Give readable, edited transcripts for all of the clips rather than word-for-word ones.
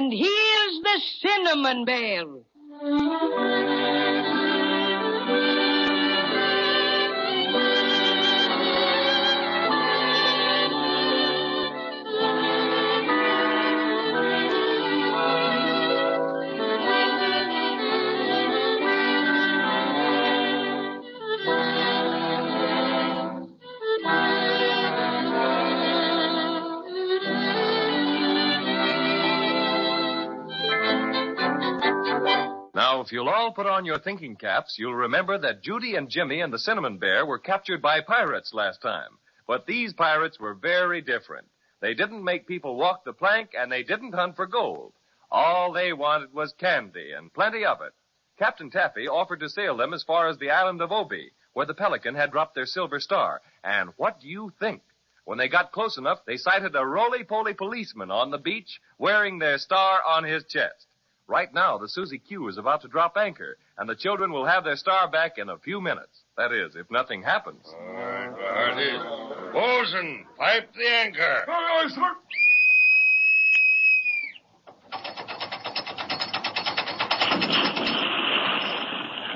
And here's the Cinnamon Bear. Now, if you'll all put on your thinking caps, you'll remember that Judy and Jimmy and the Cinnamon Bear were captured by pirates last time. But these pirates were very different. They didn't make people walk the plank, and they didn't hunt for gold. All they wanted was candy, and plenty of it. Captain Taffy offered to sail them as far as the island of Obi, where the Pelican had dropped their silver star. And what do you think? When they got close enough, they sighted a roly-poly policeman on the beach wearing their star on his chest. Right now, the Susie Q is about to drop anchor, and the children will have their star back in a few minutes. That is, if nothing happens. All right, there it is. Bosun, pipe the anchor. Aye, sir.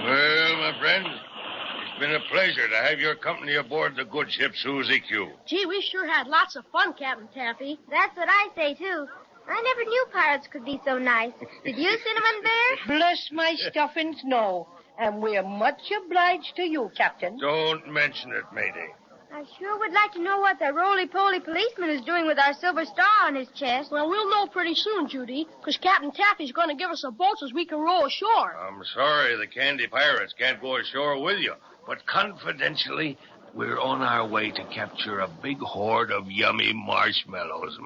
Well, my friend, it's been a pleasure to have your company aboard the good ship Susie Q. Gee, we sure had lots of fun, Captain Taffy. That's what I say, too. I never knew pirates could be so nice. Did you, Cinnamon Bear? Bless my stuffings, no. And we're much obliged to you, Captain. Don't mention it, matey. I sure would like to know what the roly-poly policeman is doing with our silver star on his chest. Well, we'll know pretty soon, Judy, because Captain Taffy's going to give us a boat so we can row ashore. I'm sorry the candy pirates can't go ashore with you, but confidentially, we're on our way to capture a big hoard of yummy marshmallows.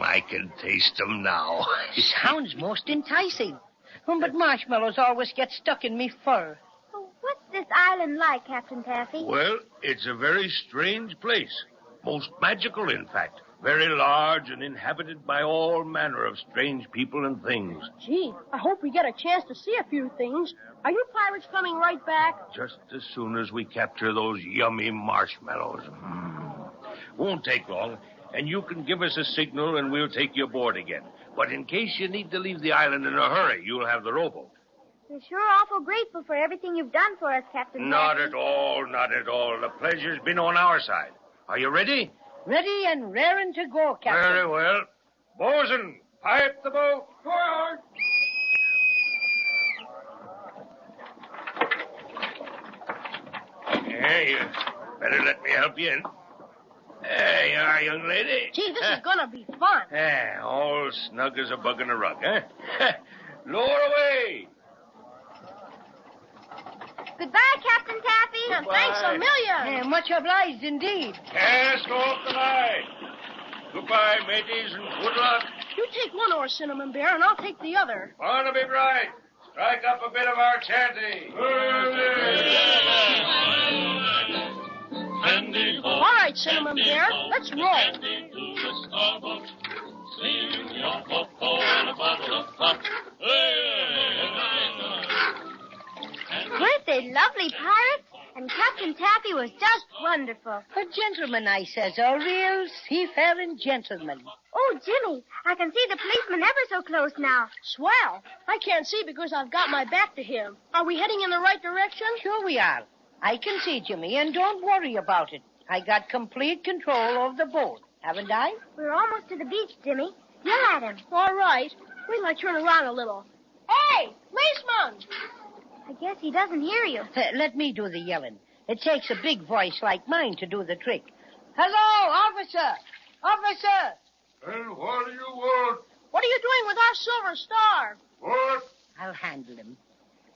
I can taste them now. Sounds most enticing. But marshmallows always get stuck in me fur. Oh, what's this island like, Captain Taffy? Well, it's a very strange place. Most magical, in fact. Very large and inhabited by all manner of strange people and things. Gee, I hope we get a chance to see a few things. Are you pirates coming right back? Just as soon as we capture those yummy marshmallows. Won't take long, and you can give us a signal and we'll take you aboard again. But in case you need to leave the island in a hurry, you'll have the rowboat. We're sure awful grateful for everything you've done for us, Captain Not Taffy. at all, not at all. The pleasure's been on our side. Are you ready? Ready and raring to go, Captain. Very well. Bosun, pipe the boat. Aye, Yeah, you better let me help you in. There you are, young lady. Gee, this is going to be fun. Yeah, all snug as a bug in a rug, huh? Lower away. Goodbye, Captain Taffy. And thanks a million. Much obliged indeed. Cast off the line. Goodbye, mateys, and good luck. You take one oar, Cinnamon Bear, and I'll take the other. Barnaby Bright, strike up a bit of our chanty. All right, Cinnamon Bear, let's roll. Weren't they lovely pirates? And Captain Taffy was just wonderful. A gentleman, I says, a real seafaring gentleman. Oh, Jimmy, I can see the policeman ever so close now. Swell. I can't see because I've got my back to him. Are we heading in the right direction? Sure we are. I can see, Jimmy, and don't worry about it. I got complete control of the boat, haven't I? We're almost to the beach, Jimmy. Yell at him. All right. Wait till I turn around a little. Hey, policeman! I guess he doesn't hear you. Let me do the yelling. It takes a big voice like mine to do the trick. Hello, officer! Officer! and what do you want? What are you doing with our silver star? What? I'll handle him.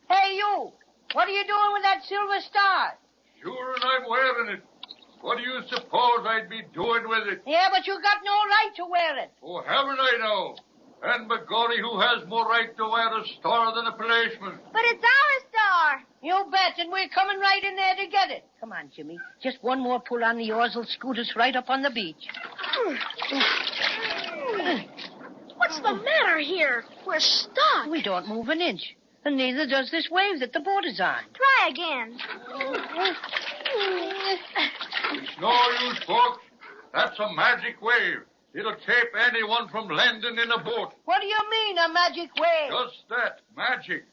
Hey, you! What are you doing with that silver star? Sure, and I'm wearing it. What do you suppose I'd be doing with it? Yeah, but you got no right to wear it. Oh, haven't I now? And begorry, who has more right to wear a star than a policeman? But it's our star. You bet, and we're coming right in there to get it. Come on, Jimmy. Just one more pull on the oars will scoot us right up on the beach. What's the matter here? We're stuck. We don't move an inch, and neither does this wave that the boat is on. Try again. It's no use, folks. That's a magic wave. It'll keep anyone from landing in a boat. What do you mean, a magic wave? Just that, magic.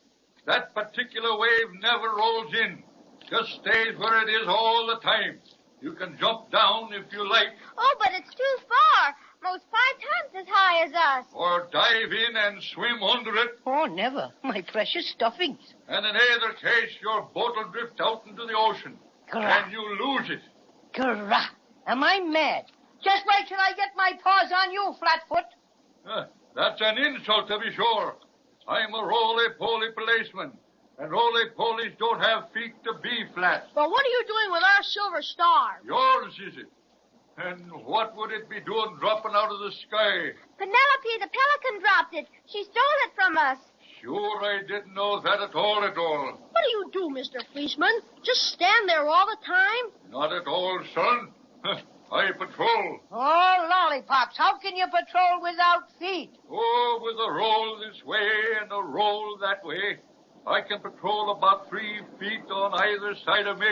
That particular wave never rolls in. Just stays where it is all the time. You can jump down if you like. Oh, but it's too far. Most 5 times as high as us. Or dive in and swim under it. Oh, never. My precious stuffings. And in either case, your boat will drift out into the ocean. Grah. And you'll lose it. Grah. Am I mad? Just wait till I get my paws on you, Flatfoot. That's an insult, to be sure. I'm a roly-poly policeman. And roly-polies don't have feet to be flat. But what are you doing with our silver star? Yours, is it? And what would it be doing dropping out of the sky? Penelope the pelican dropped it. She stole it from us. Sure, I didn't know that at all. What do you do, Mr. Policeman? Just stand there all the time? Not at all, son. I patrol. Oh, lollipops, how can you patrol without feet? Oh, with a roll this way and a roll that way. I can patrol about 3 feet on either side of me.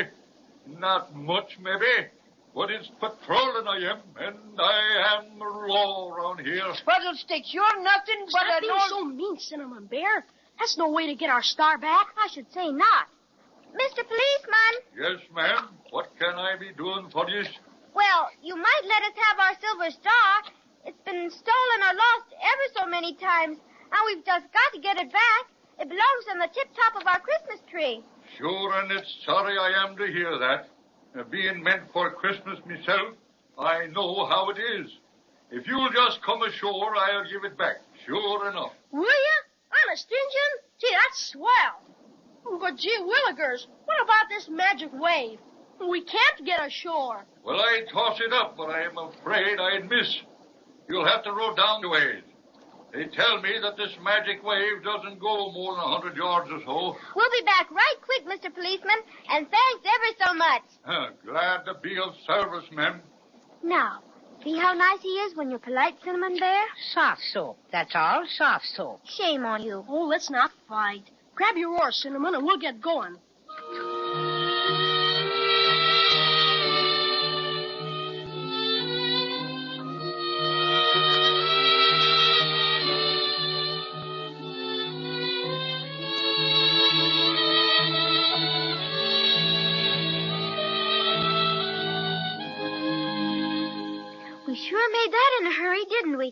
Not much, maybe. But it's patrolling I am, and I am the law around here. Spuddlesticks, you're nothing but Stop an being old... so mean, Cinnamon Bear. That's no way to get our star back. I should say not. Mr. Policeman. Yes, ma'am. What can I be doing for you? Well, you might let us have our silver star. It's been stolen or lost ever so many times, and we've just got to get it back. It belongs on the tip-top of our Christmas tree. Sure, and it's sorry I am to hear that. Being meant for Christmas myself, I know how it is. If you'll just come ashore, I'll give it back. Sure enough. Will you? Honest, Injun? Gee, that's swell. But gee willikers, what about this magic wave? We can't get ashore. Well, I'd toss it up, but I'm afraid I'd miss. You'll have to row down the ways. They tell me that this magic wave doesn't go more than 100 yards or so. We'll be back right quick, Mr. Policeman, and thanks ever so much. Glad to be of service, ma'am. Now, see how nice he is when you're polite, Cinnamon Bear? Soft soap, that's all, soft soap. Shame on you. Oh, let's not fight. Grab your oar, Cinnamon, and we'll get going. We sure made that in a hurry, didn't we?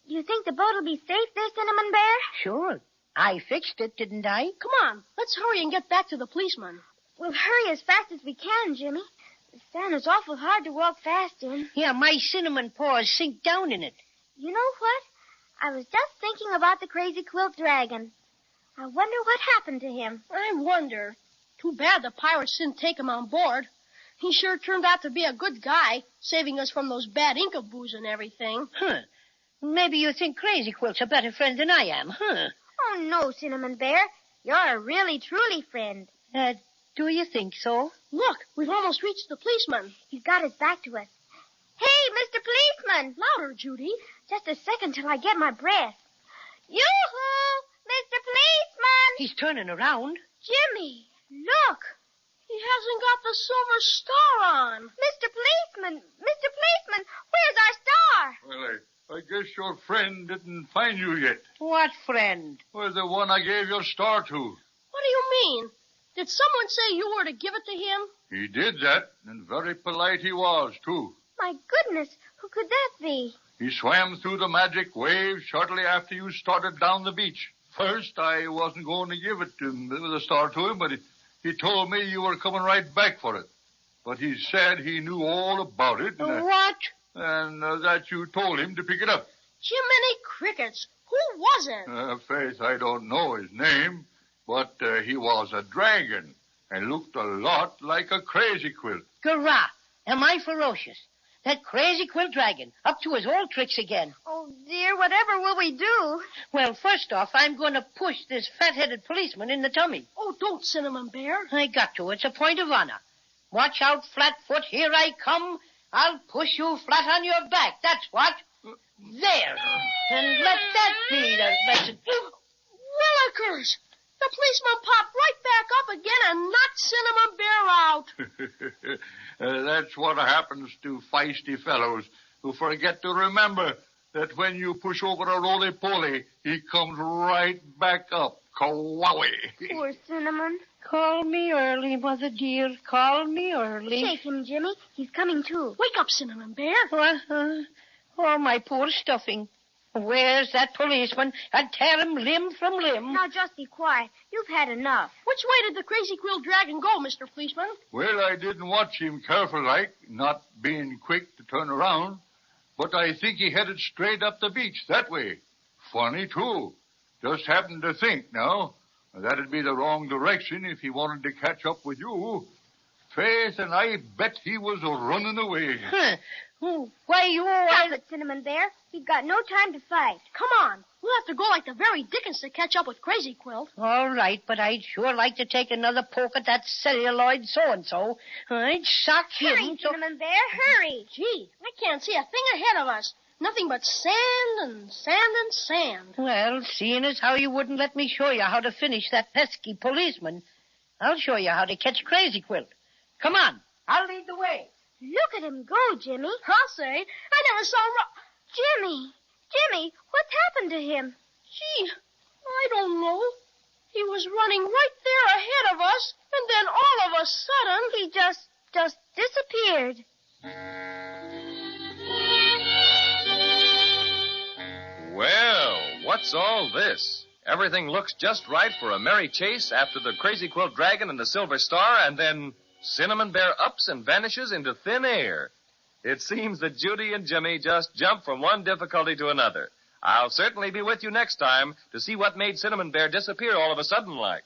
Do you think the boat will be safe there, Cinnamon Bear? Sure. I fixed it, didn't I? Come on, let's hurry and get back to the policeman. We'll hurry as fast as we can, Jimmy. The sand is awful hard to walk fast in. Yeah, my cinnamon paws sink down in it. You know what? I was just thinking about the crazy quilt dragon. I wonder what happened to him. I wonder. Too bad the pirates didn't take him on board. He sure turned out to be a good guy, saving us from those bad Incaboos and everything. Huh. Maybe you think Crazy Quilt's a better friend than I am, huh? Oh, no, Cinnamon Bear. You're a really, truly friend. Do you think so? Look, we've almost reached the policeman. He's got his back to us. Hey, Mr. Policeman! Louder, Judy. Just a second till I get my breath. Yoo-hoo! Mr. Policeman! He's turning around. Jimmy, look! He hasn't got the silver star on. Mr. Policeman! Mr. Policeman! Where's our star? Well, I guess your friend didn't find you yet. What friend? Well, the one I gave your star to. What do you mean? Did someone say you were to give it to him? He did that, and very polite he was, too. My goodness, who could that be? He swam through the magic wave shortly after you started down the beach. First, I wasn't going to give it to him, the star to him, but he told me you were coming right back for it. But he said he knew all about it. What? And that you told him to pick it up. Jiminy Crickets. Who was it? Faith, I don't know his name, but he was a dragon and looked a lot like a crazy quilt. Garah, am I ferocious? That crazy quilt dragon, up to his old tricks again. Oh, dear, whatever will we do? Well, first off, I'm going to push this fat-headed policeman in the tummy. Oh, don't, Cinnamon Bear. I got to. It's a point of honor. Watch out, Flatfoot. Here I come. I'll push you flat on your back. That's what. There. And let that be the message. Willikers! The policeman popped right back up again and knocked Cinnamon Bear out. That's what happens to feisty fellows. who forget to remember that when you push over a roly-poly, he comes right back up. Kawowie. Poor Cinnamon. Call me early, Mother dear. Call me early. Shake him, Jimmy. He's coming too. Wake up, Cinnamon Bear. Oh, my poor stuffing. Where's that policeman? I'd tear him limb from limb. Now just be quiet. You've had enough. Which way did the Crazy Quill Dragon go, Mr. Policeman? Well, I didn't watch him careful like, not being quick to turn around. But I think he headed straight up the beach, that way. Funny, too. Just happened to think, now, that'd be the wrong direction if he wanted to catch up with you. Faith, and I bet he was running away. Why, you all... Stop it, Cinnamon Bear. We've got no time to fight. Come on. We'll have to go like the very Dickens to catch up with Crazy Quill. All right, but I'd sure like to take another poke at that celluloid so-and-so. I'd sock Hurry, him so... Cinnamon Bear, hurry. Gee, I can't see a thing ahead of us. Nothing but sand and sand and sand. Well, seeing as how you wouldn't let me show you how to finish that pesky policeman, I'll show you how to catch Crazy Quill. Come on, I'll lead the way. Look at him go, Jimmy. I'll say. I never saw Jimmy, what's happened to him? Gee, I don't know. He was running right there ahead of us, and then all of a sudden... He just disappeared. Well, what's all this? Everything looks just right for a merry chase after the Crazy Quilt Dragon and the Silver Star, and then Cinnamon Bear ups and vanishes into thin air. It seems that Judy and Jimmy just jumped from one difficulty to another. I'll certainly be with you next time to see what made Cinnamon Bear disappear all of a sudden like.